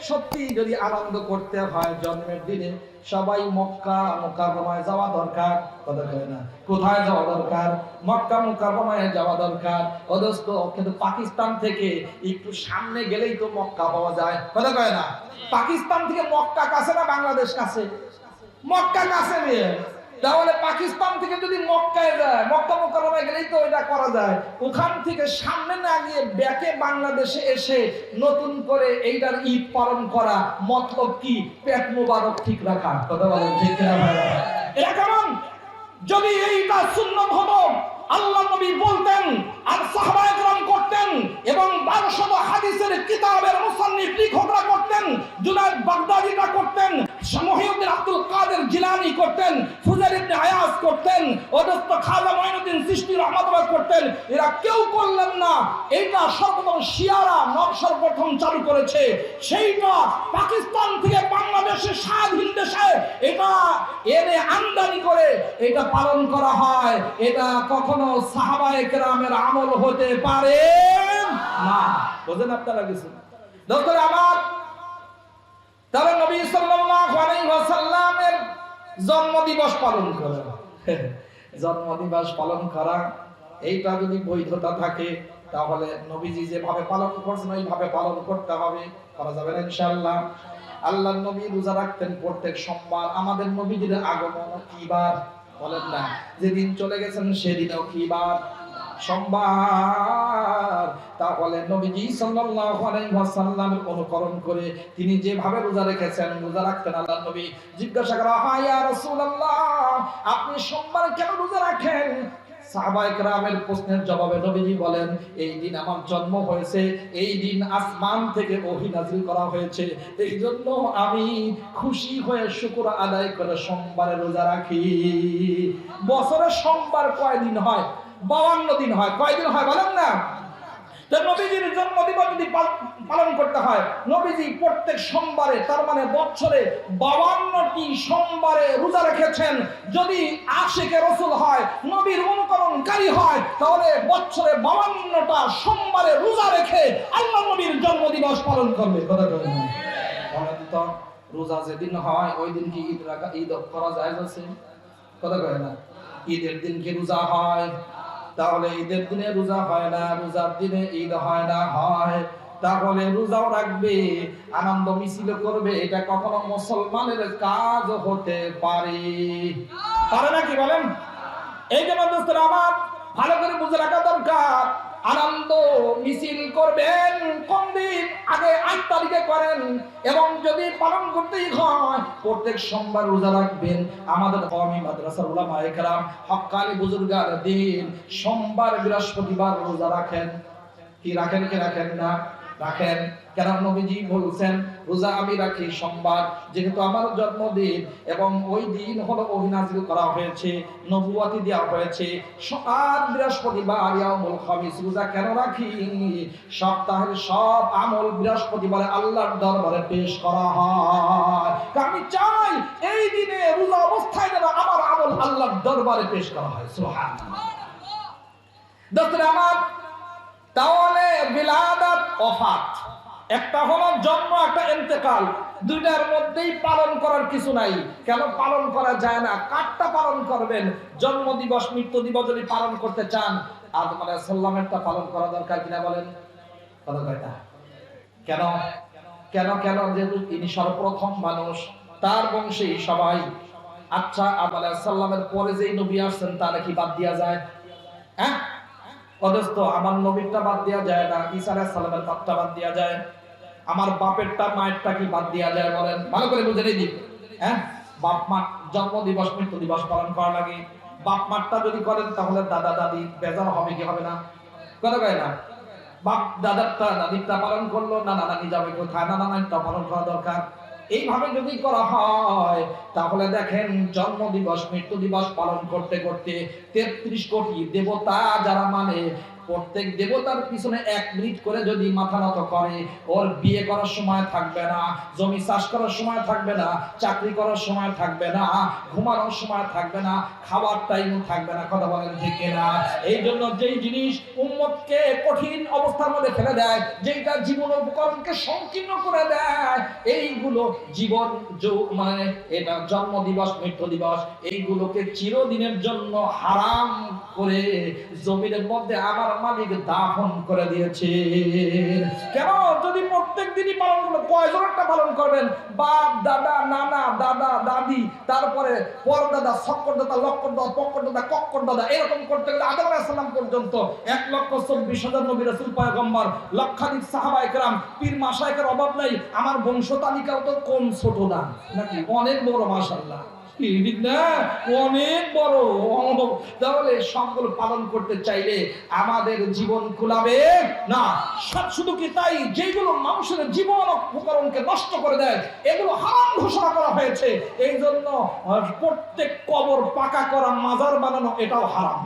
সত্যি যদি আনন্দ করতে হয় জন্মের দিনে, সবাই মক্কা মুকাররমায় যাওয়া দরকার, কথা কয় না? কোথায় যাওয়া দরকার? মক্কা মুকাররমায় যাওয়া দরকার। ও দোস্ত, কিন্তু পাকিস্তান থেকে একটু সামনে গেলেই তো মক্কা পাওয়া যায়, কথা কয় না? পাকিস্তান থেকে মক্কা কাছে না বাংলাদেশ কাছে? মক্কা কাছে নিয়ে, তাহলে পাকিস্তান থেকে যদি মক্কায় যায়, মক্কা মুকাররমায় গেলেই তো এটা করা যায়। ওখান থেকে সামনে না গিয়ে ব্যাকে বাংলাদেশে এসে নতুন করে এইটার ঈদ পালন করা, মতলব কি? পেট মোবারক ঠিক রাখা, কথা বলেন ঠিক কিনা ভাইরা? এটা কেমন? যদি এইটা সুন্নাত হতো, আল্লাহ নবী বলতেন আর সাহাবায়ে কেরাম করতেন, এবং 1200 হাদিসের কিতাবের মুসান্নিফ লেখকরা করতেন, জুনায়েদ বাগদাদীরা করতেন, মহিউদ্দিন আব্দুল কাদের জিলানী করতেন, ফুজাইল ইবনে আয়াজ করতেন, ওদস্ত খাজা মঈনুদ্দিন চিশতি রাহমাতুল্লাহ করতেন। এরা কেউ করলেন না। এইটা সর্বপ্রথম শিয়ারা সর্বপ্রথম চালু করেছে। সেইটা পাকিস্তান থেকে বাংলাদেশে স্বাধীন দেশে এটা এনে আমদানি করে এটা পালন করা হয়। এটা কখনো সাহাবায়ে কেরামের আমল হতে পারে না। বুঝেন আপনারা কিছু? দোস্তরা আমার, তাহলে নবী সাল্লাল্লাহু আলাইহি ওয়াসাল্লামের জন্মদিবস পালন করা, জন্মদিবস পালন করা, এইটা যদি বৈধতা থাকে তাহলে নবীজি যেভাবে পালন করছেন ওইভাবে পালন করতে হবে। করা যাবে না ইনশাআল্লাহ। আল্লাহর নবী রোজা রাখতেন প্রত্যেক সোমবার। আমাদের নবীজির আগমন কি বার বলেন না? যেদিন চলে গেছেন সেদিনও কি বার? সোমবার। তাহলে নবীজি সাল্লাল্লাহু আলাইহি ওয়াসাল্লামের অনুকরণ করে তিনি যেভাবে রোজা রেখেছেন, রোজা রাখতেন আল্লাহর নবী। জিজ্ঞাসা করা হয়, ইয়া রাসূলুল্লাহ, আপনি সোমবার কেন রোজা রাখেন? সাহাবায়ে কেরামের প্রশ্নের জবাবে নবীজি বলেন, এই দিন আমার জন্ম হয়েছে, এই দিন আসমান থেকে ওহী নাযিল করা হয়েছে, এই জন্য আমি খুশি হয়ে শুকর আদায় করে সোমবারে রোজা রাখি। বছরে সোমবার কয় দিন হয়? 52 দিন হয়। কয় দিন হয় বলেন না? তো নবীজির জন্মদিবস যদি পালন করতে হয়, নবীজি প্রত্যেক সোমবারে, তার মানে বছরে 52টি সোমবারে রোজা রেখেছেন। যদি আশিকে রাসূল হয়, নবীর অনুকরণকারী হয়, তাহলে বছরে 52টা সোমবারে রোজা রেখে আল্লাহ নবীর জন্মদিবস পালন করবে। কথা বলেন না? বলেন তো, রোজা যেদিন হয় ওই দিন কি ঈদ করা যায়? আছে? কথা বলেন না? ঈদের দিন কি রোজা হয়? তাহলে ঈদের দিনে রোজা হয় না, রোজার দিনে ঈদ হয় না। হয় তাহলে রোজাও রাখবে, আনন্দ মিছিল করবে, এটা কখনো মুসলমানের কাজ হতে পারে নাকি বলেন? এই জন্য দোস্তরা আমার, ভালো করে বুঝে রাখা দরকার। আনন্দ মিছিল করবেন কোন দিন? আগে 8 তারিখে করেন, এবং যদি পালন করতেই হয় প্রত্যেক সোমবার রোজা রাখবেন। আমাদের কওমি মাদ্রাসার উলামায়ে কেরাম হক্কানি বুজুর্গার দিন সোমবার বৃহস্পতিবার রোজা রাখেন। কি রাখেন? কি রাখেন না? রাখেন। কেন? নবীজি বলছেন রোজা আমি রাখি সোমবার, যেহেতু আমার জন্মদিন, এবং ওই দিন হলো ওহী নাযিল করা হয়েছে, নবুয়তি দেওয়া হয়েছে। আর বৃহস্পতিবার ইয়াউমুল খামিস রোজা কেন রাখি? সপ্তাহের সব আমল বৃহস্পতিবারে আল্লাহর দরবারে পেশ করা হয়। আমি চাই এই দিনে রোজা অবস্থায় যেন আমার আমল আল্লাহর দরবারে পেশ করা হয়। সুবহানাল্লাহ। দোস্তরা আমার, তাহলে বিলাদাত ওয়াফাত, একটা হলো জন্ম, একটা ইন্তেকাল, দুইটার মধ্যেই পালন করার কিছু নাই। কেন পালন করা যায় না? কাটটা পালন করবেন। জন্ম দিবস, মৃত্যু দিবস যদি পালন করতে চান, আদম আলাইহিস সালামেরটা পালন করা দরকার কিনা বলেন? কথা কয় না? কেন কেন কেন? যেহেতু তিনি সর্বপ্রথম মানুষ, তার বংশে সবাই। আচ্ছা, আদম আলাইহিস সালামের পরে যেই নবী আসছেন তারা কি বাদ দেয়া যায়? হ্যাঁ, অদস্ত আমার নবীরটা বাদ দেওয়া যায় না, ঈসা আলাইহিস সালামের পাপটা বাদ দেওয়া যায়, আমার বাপেরটা মায়েরটা কি বাদ দেওয়া যায় বলেন? ভালো করে বুঝে নিন। হ্যাঁ, বাপ মা জন্ম দিবস মৃত্যু দিবস পালন করা লাগে। বাপ মারটা যদি করেন তাহলে দাদা দাদি বেজার হবে কি হবে না? কথা কয় না? বাপ দাদারটা দাদিরটা পালন করলো, নানা নানি যাবে কোথায়? নানা নানিটা পালন করা দরকার। এইভাবে যদি করা হয় তাহলে দেখেন জন্ম দিবস মৃত্যু দিবস পালন করতে করতে 33 কোটি দেবতা যারা মানে প্রত্যেক দেবতার পিছনে 1 মিনিট করে যদি মাথা নত করে, ওর বিয়ে করার সময় থাকবে না, জমি চাষ করার সময় থাকবে না, চাকরি করার সময় থাকবে না, ঘুমানোর সময় থাকবে না, খাওয়ার টাইমও থাকবে না। কথা বলেন ঠিক কিনা? এই জন্য যেই জিনিস উম্মতকে কঠিন অবস্থার মধ্যে ফেলে দেয়, যেটা জীবন উপকরণকে সংকীর্ণ করে দেয়, এইগুলো জীবন মানে এটা জন্ম দিবস, মৃত্যু দিবস, এইগুলোকে চিরদিনের জন্য হারাম করে জমিনের মধ্যে আমার মালিক দাফন করে দিয়েছে। কেন? যদি প্রত্যেক দিনই পালন করবেন, কয়জনটা পালন করবেন? বাপ দাদা, নানা, দাদা, দাদি, তারপরে পরদাদা, সক্কর দাদা, লক্কর দাদা, পক্কর দাদা, কক্কর দাদা, এরকম করতে গেলে আদম আলাইহিস সালাম পর্যন্ত 1,24,000 নবী রাসূল পয়গম্বর, লক্ষাধিক সাহাবায়ে কেরাম, পীর মাশায়েখের অভাব নাই। আমার বংশ তালিকাও তো কম ছোট না, নাকি? অনেক বড়, মাশাআল্লাহ, ঠিক না? অনেক বড়। তাহলে সবগুলো পালন করতে চাইলে আমাদের জীবন কুলাবে না। শুধু কি তাই, যেগুলো মানুষের জীবন উপকরণকে নষ্ট করে দেয়, এগুলো হারাম ঘোষণা করা হয়েছে। এই জন্য প্রত্যেক কবর পাকা করা, মাজার বানানো, এটাও হারাম।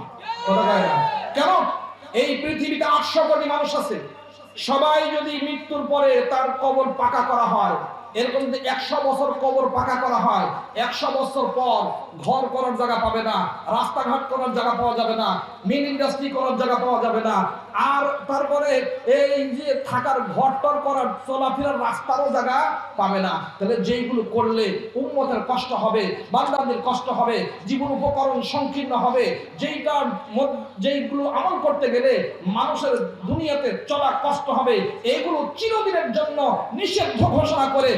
কেন? এই পৃথিবীতে 800 কোটি মানুষ আছে, সবাই যদি মৃত্যুর পরে তার কবর পাকা করা হয়, এরকম যদি 100 বছর কবর পাকা করা হয়, 100 বছর পর ঘর করার জায়গা পাবে না, রাস্তাঘাট করার জায়গা পাওয়া যাবে না, মিল ইন্ডাস্ট্রি করার জায়গা পাওয়া যাবে না, আর তারপরে এই যে থাকার ঘরটর করার চলাফেরার রাস্তারও জায়গা পাবে না। তাহলে যেইগুলো করলে উম্মতের কষ্ট হবে, বান্দাদের কষ্ট হবে, জীবন উপকরণ সংকীর্ণ হবে, যেইগুলো আমল করতে গেলে মানুষের দুনিয়াতে চলা কষ্ট হবে, এইগুলো চিরদিনের জন্য নিষিদ্ধ ঘোষণা করে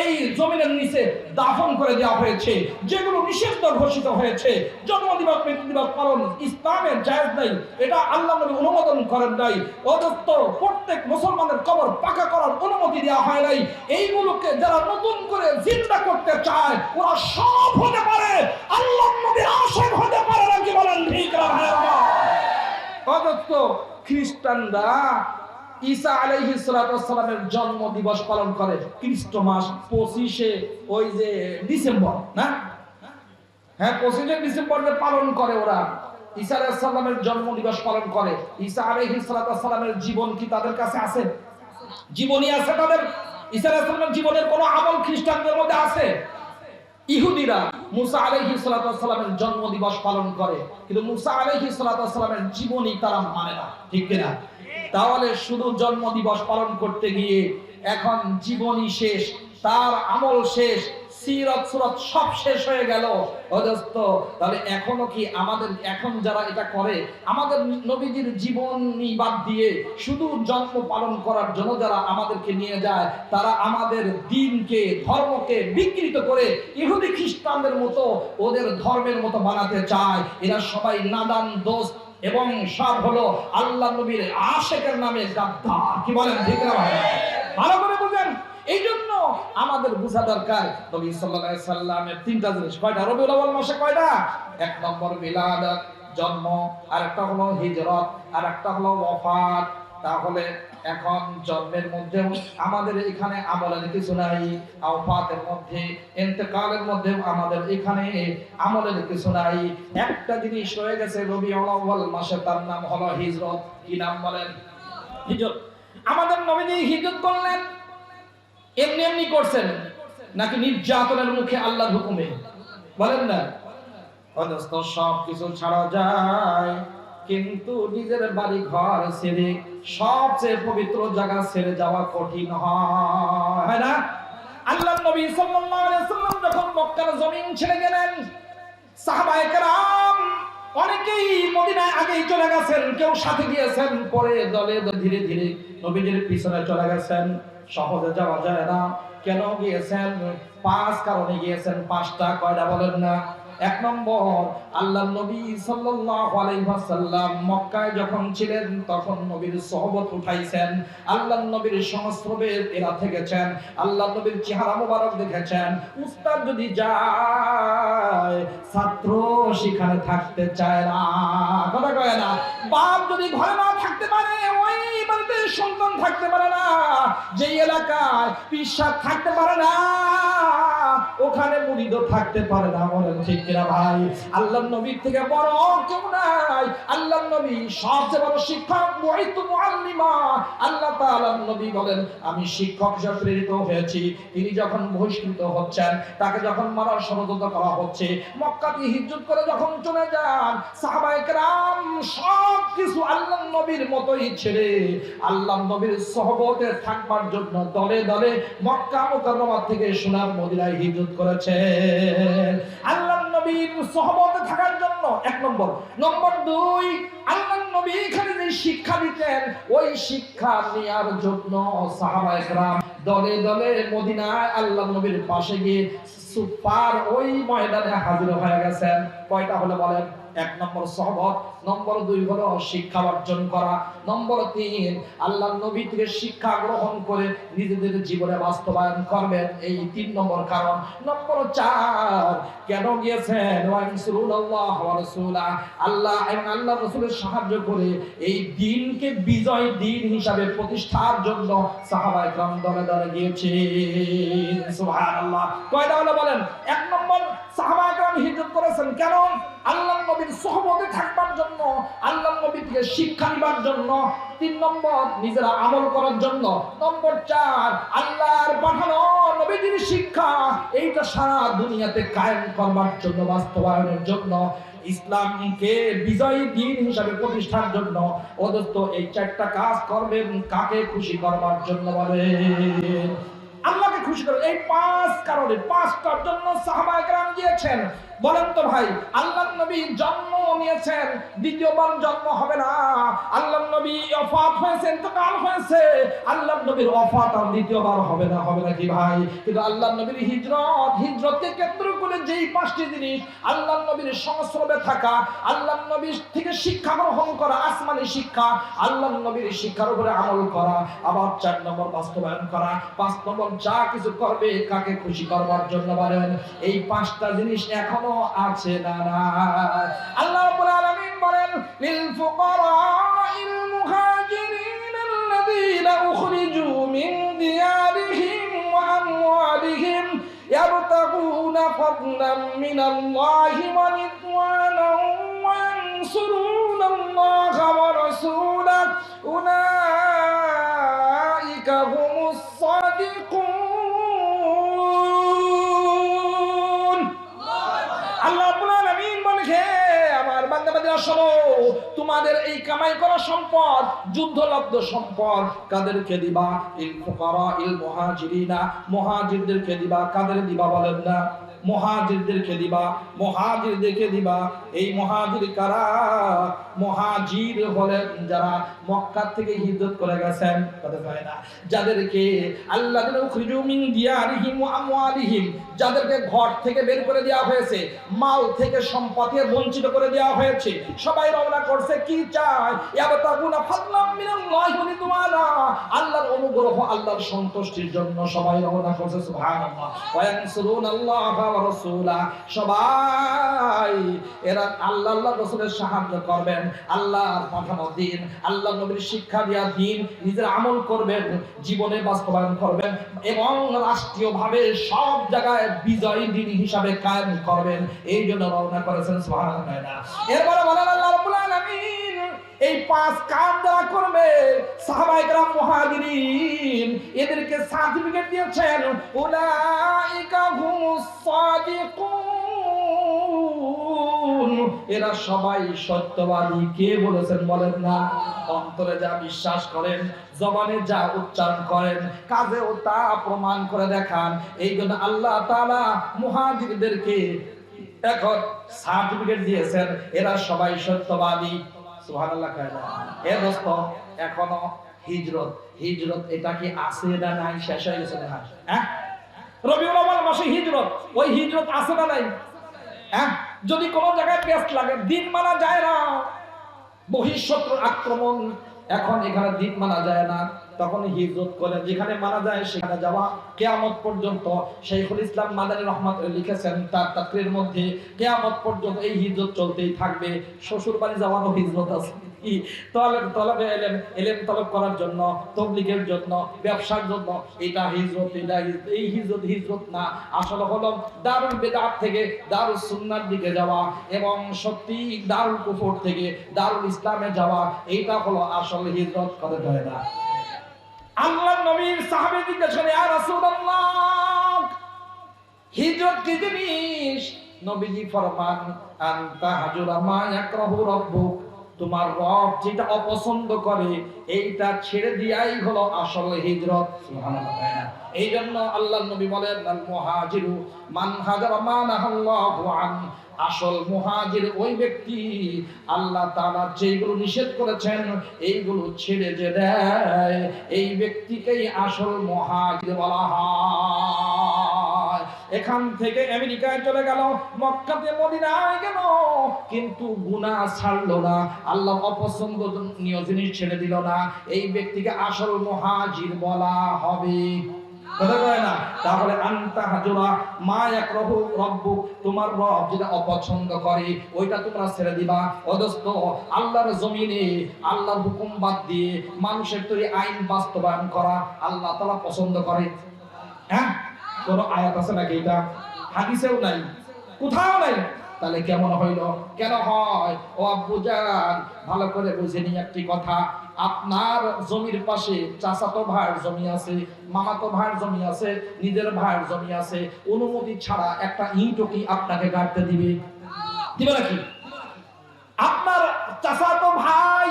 এই জমিনের নিচে দাফন করে দেওয়া হয়েছে। যেগুলো নিষিদ্ধ ঘোষিত হয়েছে, জন্মদিবস, মৃত্যু দিবস পালন ইসলামের জায়েজ নাই, এটা আল্লাহ নবী অনুমোদন করেন নাই। অথচ প্রত্যেক মুসলমানের কবর পাকা করার অনুমতি দেওয়া হয় নাই। এইগুলোকে যারা নতুন করে জিন্দা করতে চায়, ওরা সব হতে পারে, আল্লাহ নবীর আশিক হতে পারে না। কি বলেন ঠিক না? অথচ খ্রিস্টানরা ঈসা আলাইহিস সালামের জন্ম দিবস পালন করে খ্রিস্ট মাস 25শে ওই যে ডিসেম্বর, না? হ্যাঁ, 25শে ডিসেম্বরে পালন করে ওরা। ঈসা আলাইহিস সালামের জন্ম দিবস পালন করে। ঈসা আলাইহিস সালামের জীবন কি তাদের কাছে আছে? জীবনী আছে তাদের? ঈসা আলাইহিস সালামের জীবনের কোনো আমল খ্রিস্টানদের মধ্যে আছে? ইহুদিরা মুসা আলাইহিস সালামের জন্ম দিবস পালন করে, কিন্তু মুসা আলাইহিস সালামের জীবনী তারা মানে না, ঠিক কিনা? তাহলে শুধু জন্ম দিবস পালন করতে গিয়ে এখন জীবনী শেষ, তার আমল শেষ, সিরাত সুরাত সব শেষ হয়ে গেল। অদস্ত তাহলে এখনো কি আমাদের, এখন যারা এটা করে, আমাদের নবীজির জীবনী বাদ দিয়ে শুধু জন্ম পালন করার জন্য যারা আমাদেরকে নিয়ে যায়, তারা আমাদের দ্বীনকে, ধর্মকে বিকৃত করে ইহুদি খ্রিস্টানদের মতো, ওদের ধর্মের মতো বানাতে চায়। এরা সবাই নাদান, দোস্ত এবং সব হলো আল্লাহ নবীর আশিকের নামে গাদ্দার। কি বলেন ঠিক না? ভালো করে বুঝেন। এই জন্য আমাদের বুঝা দরকার নবী সাল্লাল্লাহু আলাইহি সাল্লামের 3টা জিনিস। কয়টা? রবিউল আউয়াল মাসে কয়টা? 1 নম্বর মিলাদ, জন্ম, আর একটা হলো হিজরত, আর একটা হলো ওয়াফাত। তাহলে এখন জন্মের মধ্যে আমাদের এখানে আমলের কিছু নাই, ওয়াফাতের মধ্যে, ইন্তেকালের মধ্যে আমাদের এখানে আমলের কিছু নাই। একটা জিনিস রয়ে গেছে রবিউল আউয়াল মাসে, তার নাম হলো হিজরত। কি নাম বলেন? হিজরত। আমাদের নবীজি হিজরত করলেন এমনি এমনি করছেন নাকি নির্যাতনের মুখে আল্লাহর হুকুমে? বলেন না। অথচ সব কিছু ছাড়া যায়, কিন্তু নিজের বাড়ি ঘর ছেড়ে, সবচেয়ে পবিত্র জায়গা ছেড়ে যাওয়া কঠিন হয় না? আল্লাহর নবী সাল্লাল্লাহু আলাইহি ওয়াসাল্লাম যখন মক্কার জমিন ছেড়ে গেলেন, সাহাবায়ে কেরাম অনেকেই মদিনায় আগেই চলে গেছেন, কেউ সাথে গিয়েছেন, পরে দলে ধীরে ধীরে নবীজির পিছনে চলে গেছেন। সহজে যাওয়া যায় না। কেন গিয়েছেন? 5 কারণে গিয়েছেন। 5টা। কয়টা বলেন না? 1 নম্বর, আল্লাহর নবী সাল্লাল্লাহু আলাইহি ওয়াসাল্লাম মক্কায় যখন ছিলেন তখন নবীর সোহবত উঠাইছেন, আল্লাহর নবীর সংস্রবে এরা থেকেছেন, আল্লাহর নবীর চেহারা মোবারক দেখেছেন। উস্তাদ যদি যায়, ছাত্র সেখানে থাকতে চায় না। কথা কয় না? বাপ যদি ঘরে না থাকতে পারে, ওই বাড়িতে সন্তান থাকতে পারে না। যে এলাকায় পিসাব থাকতে পারে না, ওখানে মুরিদও থাকতে পারে না। বলেন ঠিক কিনা ভাই? আল্লাহর নবীর থেকে বড় কেউ নাই। আল্লাহর নবী সবচেয়ে বড় শিক্ষক, বুইতু মুআল্লিমা। আল্লাহ তাআলার নবী বলেন আমি শিক্ষক হিসেবে প্রেরিত হয়েছি। তিনি যখন বহিষ্কৃত হচ্ছেন, তাকে যখন মারার ষড়যন্ত্র করা হচ্ছে, মক্কা থেকে হিজরত করে যখন চলে যান, সাহাবায়ে কেরাম সব কিছু আল্লাহর নবীর মতোই ছেড়ে আল্লাহর নবীর সহবতে থাকবার জন্য দলে দলে মক্কা মুকাররমা থেকে সোনার মদিনায় হিজরত করেছেন আল্লাহর নবীর সহবতে থাকার জন্য। এক নম্বর। নম্বর দুই, আল্লাহর নবী এখানে যে শিক্ষা দিতেন, ওই শিক্ষা নেওয়ার জন্য সাহাবায়ে কেরাম দলে দলে মদিনায় আল্লাহর নবীর পাশে গিয়ে সুপার ওই ময়দানে হাজির হয়ে গেছেন। কয়টা হলো বলেন? এক নম্বর সহবত, নম্বর দুই হলো শিক্ষা অর্জন করা, নম্বর তিন আল্লাহর নবী থেকে শিক্ষা গ্রহণ করে নিজেদের জীবনে বাস্তবায়ন করবেন, এই তিন নম্বর কারণ। নম্বর চার, কেন গিয়েছেন? ওয়ানসুরুল্লাহ ওয়া রাসূলা, আল্লাহ এবং আল্লাহর রাসূলের সাহায্য করে এই দ্বীনকে বিজয় দ্বীন হিসাবে প্রতিষ্ঠার জন্য সাহাবায়ে কেরাম দলে দলে গিয়েছেন। সুবহানাল্লাহ। কয়টা হলো বলেন? এক নম্বর, সাহাবায়ে কেরাম হিজরত করেছেন কেন? আল্লাহর নবীর সুহবতে থাকবার জন্য, আল্লাহর নবী থেকে শিক্ষা নিবার জন্য। তিন নম্বর, নিজেরা আমল করার জন্য। নম্বর চার, আল্লাহর পাঠানো নবীর শিক্ষা এইটা সারা দুনিয়াতে কায়েম করবার জন্য, বাস্তবায়নের জন্য, ইসলামকে বিজয়ী দ্বীন হিসাবে প্রতিষ্ঠার জন্য। ও দোস্ত, এই চারটা কাজ করবেন কাকে খুশি করবার জন্য? বলেন আল্লাহকে খুশি করবেন। এই পাঁচ কারণে, পাঁচটার জন্য সাহাবায়ে কেরাম গিয়েছেন। বলেন তো ভাই, আল্লাহর নবী জন্ম নিয়েছেন, দ্বিতীয়বার জন্ম হবে না। আল্লাহর নবী ওফাত হয়েছে, ইন্তেকাল হয়েছে, আল্লাহর নবীর ওফাত আর দ্বিতীয়বার হবে না। হবে নাকি ভাই? কিন্তু আল্লাহর নবীর হিজরত, হিজরতকে কেন্দ্র করে যেই পাঁচটি জিনিস, আল্লাহর নবীর সংস্রবে থাকা, আল্লাহর নবীর থেকে শিক্ষা গ্রহণ করা, আসমানি শিক্ষা, আল্লাহর নবীর শিক্ষার উপরে আমল করা, আবার চার নম্বর বাস্তবায়ন করা, পাঁচ নম্বর যা কিছু করবে কাকে খুশি করবার জন্য। বলেন এই পাঁচটা জিনিস এখনো আছে না? আল্লাহ রাব্বুল আলামিন বলেন লিল ফুকারাইল মুহাজিরিন আল্লাযীনা উখরিজু মিন দিয়ারিহিম ওয়া আমওয়ালিহিম ইয়াবতাগুনা ফাদলাম মিনাল্লাহি ওয়া রিদওয়ানান ওয়া ইয়ানসুরুনাল্লাহা ওয়া রাসূলাহু উলাইকা হুমুস সাদিকুন। তোমাদের এই কামাই করা সম্পদ, যুদ্ধলব্ধ সম্পদ কাদেরকে দিবা? ইল ফুকারা ইল মুহাজিরিনা, মুহাজিরদেরকে দিবা। কাদের দিবা বলেন না? মুহাজিরদেরকে দিবা, মুহাজিরদেরকে দিবা। এই মুহাজির কারা? মুহাজির হলেন যারা মক্কা থেকে হিজরত করে গেছেন, কথা কয় না, যাদেরকে আল্লাযীনা উখরিজু মিন দিয়ারিহিম ওয়া আমওয়ালিহিম, যাদেরকে ঘর থেকে বের করে দেওয়া হয়েছে, মাল থেকে সম্পদে বঞ্চিত করে দেওয়া হয়েছে। সবাই রওনা করছে কি চায়? ইয়াবতাগুনা ফাদলাম মিনাল্লাহি ওয়া রিদওয়ানা, আল্লাহর অনুগ্রহ, আল্লাহর সন্তুষ্টির জন্য সবাই রওনা করছে। সুবহানাল্লাহ। ওয়া ইয়ানসুরুনাল্লাহা ওয়া রাসূলাহু, সবাই এরা আল্লাহ রাসূলের সাহায্য করবেন, আল্লাহর পাঠানো দ্বীন, আল্লাহর নবীর শিক্ষা দেওয়া দ্বীন নিজের আমল করবেন, জীবনে বাস্তবায়ন করবেন এবং রাষ্ট্রীয়ভাবে সব জায়গায় বিজয়ী দ্বীন হিসাবে কায়েম করবেন। এই জন্য রওনা করেছেন। সুবহানাল্লাহ। এরপরে বলেন আল্লাহ রাব্বুল আলামিন এই পাঁচ কাজ যারা করবে, সাহাবায়ে কেরাম মুহাজিরিন, এদেরকে সার্টিফিকেট দিয়েছেন উলাইকা হুমুস সাদিকুন, এরা সবাই সত্যবাদী। কে বলেছেন বলেন না? অন্তরে যা বিশ্বাস করেন, জবানে যা উচ্চারণ করেন, কাজেও তা প্রমাণ করে দেখান। এই জন্য আল্লাহ তাআলা মুহাজিরদেরকে এখন সার্টিফিকেট দিয়েছেন, এরা সবাই সত্যবাদী। সুবহানাল্লাহ। এর দোস্ত, এখনো হিজরত, হিজরত এটা কি আছে না নাই? শেষ হয়ে গেছে না? হ্যাঁ, রবিউল আউয়াল মাসে হিজরত, ওই হিজরত আছে না নাই? হ্যাঁ, যদি কোন জায়গায় পেস্ট লাগে, দিন মানা যায় না, বহিঃশত্রুর আক্রমণ, এখন এখানে দিন মানা যায় না, তখন হিজরত করে যেখানে মানা যায় সেখানে যাওয়া কিয়ামত পর্যন্ত। শাইখুল ইসলাম মাদানী রাহমাতুল্লাহ লিখেছেন তার তাকরীরের মধ্যে, কিয়ামত পর্যন্ত এই হিজরত চলতেই থাকবে। শ্বশুর বাড়ি যাওয়ারও হিজরত আছে। তলবে এলেম তলব করার জন্য, তাবলীগের জন্য, ব্যবসার জন্য, এটা হিজরত, এই হিজরত না। আসলে হলো দারুল বিদআত থেকে দারুল সুন্নাহর দিকে যাওয়া এবং সত্যি দারুল কুফর থেকে দারুল ইসলামে যাওয়া, এটা হলো আসল হিজরত। করে হয় না? আল্লাহর নবীর সাহাবী জিজ্ঞাসা করে, ইয়া রাসূলুল্লাহ, হিজরত কি জিনিস? নবীজি ফরমান, আনতা হাজুরা মা ইয়াকরাহু রাব্বুক, তোমার রব যেটা অপছন্দ করে এইটা ছেড়ে দিয়াই হলো আসল হিজরত। সুবহানাল্লাহ। এই জন্য আল্লাহর নবী বলেন, আল মুহাজিরু মান হাজারা মা নাহাল্লাহু আন, আসল মুহাজির ওই ব্যক্তি আল্লাহ তাআলা যেগুলো নিষেধ করেছেন এইগুলো ছেড়ে যে দেয়, এই ব্যক্তিকেই আসল মুহাজির বলা হয়। এখান থেকে আমেরিকায় চলে গেল, মক্কাতে মদিনায় গেল, কিন্তু গুনাহ ছাড়লো না, আল্লাহ অপছন্দনীয় জিনিস ছেড়ে দিল না, এই ব্যক্তিকে আসল মুহাজির বলা হবে। কথা কয় না? তাহলে আনতা হাজুরা মা ইয়াকরাহু রাব্বুক, তোমার রব যেটা অপছন্দ করে ওইটা তোমরা ছেড়ে দিবা। অদস্ত আল্লাহর জমিনে আল্লাহর হুকুম বাদ দিয়ে মানুষের তৈরি আইন বাস্তবায়ন করা আল্লাহ তাআলা পছন্দ করে? হ্যাঁ, কোন আয়াত আছে নাকি? এটা হাদিসেও নাই, কোথাও নাই। তাহলে কেমন হইল? কেন হয়? ও আব্বুজান, ভালো করে বুঝে নি একটি কথা। আপনার জমির পাশে চাচাতো ভাইয়ের জমি আছে, মামাতো ভাইয়ের জমি আছে, নিজের ভাইয়ের জমি আছে, অনুমতি ছাড়া একটা ইটও কি আপনাকে গাড়তে দিবে? দিবে নাকি? আপনার চাচাতো ভাই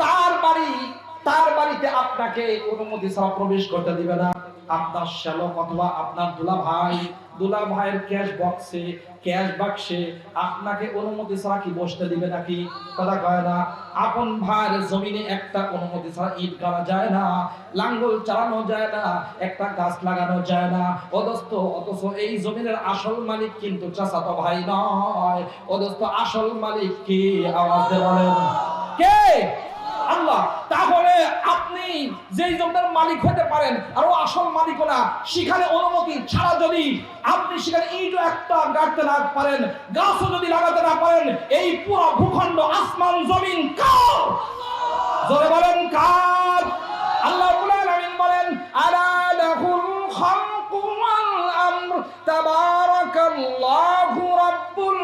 তার বাড়িতে আপনাকে অনুমতি ছাড়া প্রবেশ করতে দিবে না। আপনার শ্যালক অথবা আপনার দুলা ভাইয়ের ক্যাশ বাক্সে আপনাকে অনুমতি ছাড়া কি বসতে দিবে নাকি? কথা কয় না? আপন ভাইয়ের জমিনে একটা অনুমতি ছাড়া ইট গাড়া যায় না, লাঙ্গল চালানো যায় না, একটা গাছ লাগানো যায় না। অথচ এই জমিনের আসল মালিক কিন্তু চাচাতো ভাই নয়। আসল মালিক কি? আওয়াজ দিয়ে বলেন কে? আল্লাহ। তাহলে আপনি যেই জমির মালিক হতে পারেন আর ও আসল মালিক না, সেখানে অনুমতি ছাড়া যদি আপনি সেখানে ইটও একটা গাড়তে না পারেন, গাছও যদি লাগাতে না পারেন, এই পুরো ভূখণ্ড আসমান জমিন কার? জোরে বলেন কার? আল্লাহ রাব্বুল আলামিন বলেন, আলা লাহুল খালকু ওয়াল আমর তাবারাকাল্লাহু রাব্বুল